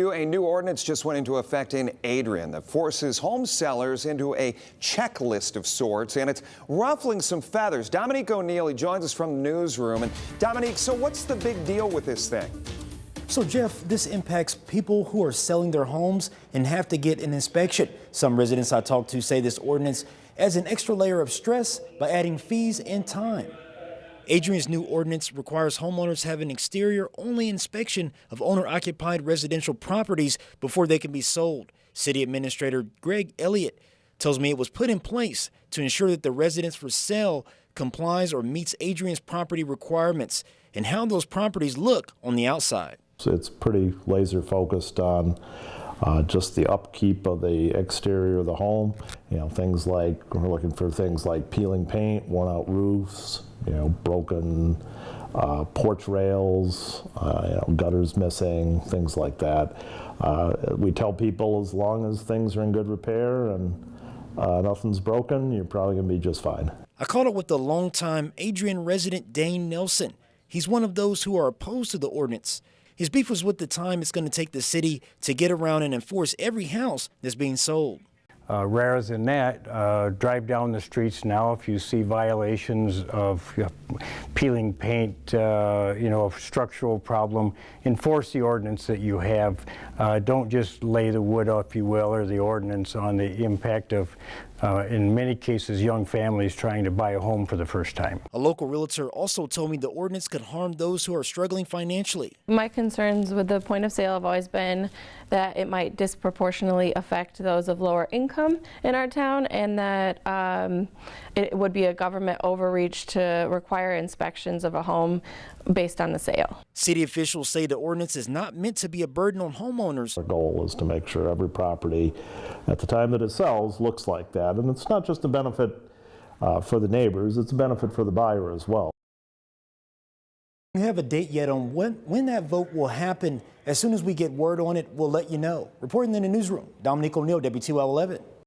A new ordinance just went into effect in Adrian that forces home sellers into a checklist of sorts, and it's ruffling some feathers. Dominique O'Neill, he joins us from the newsroom. And Dominique, so what's the big deal with this thing? So, Jeff, this impacts people who are selling their homes and have to get an inspection. Some residents I talked to say this ordinance adds an extra layer of stress by adding fees and time. Adrian's new ordinance requires homeowners have an exterior-only inspection of owner-occupied residential properties before they can be sold. City Administrator Greg Elliott tells me it was put in place to ensure that the residence for sale complies or meets Adrian's property requirements and how those properties look on the outside. So it's pretty laser focused on just the upkeep of the exterior of the home. You know, things like, we're looking for things like peeling paint, worn out roofs, you know, broken porch rails, gutters missing, things like that. We tell people as long as things are in good repair and nothing's broken, you're probably gonna be just fine. I caught up with the longtime Adrian resident Dane Nelson. He's one of those who are opposed to the ordinance. His beef was with the time it's going to take the city to get around and enforce every house that's being sold. Rather than that, drive down the streets now if you see violations of peeling paint, a structural problem, enforce the ordinance that you have. Don't just lay the wood, if you will, or the ordinance on the impact of, in many cases, young families trying to buy a home for the first time. A local realtor also told me the ordinance could harm those who are struggling financially. My concerns with the point of sale have always been that it might disproportionately affect those of lower income in our town, and that it would be a government overreach to require inspections of a home based on the sale. City officials say the ordinance is not meant to be a burden on homeowners. Our goal is to make sure every property at the time that it sells looks like that. And it's not just a benefit for the neighbors, it's a benefit for the buyer as well. We have a date yet on when that vote will happen. As soon as we get word on it, we'll let you know. Reporting in the newsroom, Dominique O'Neill, WTOL 11.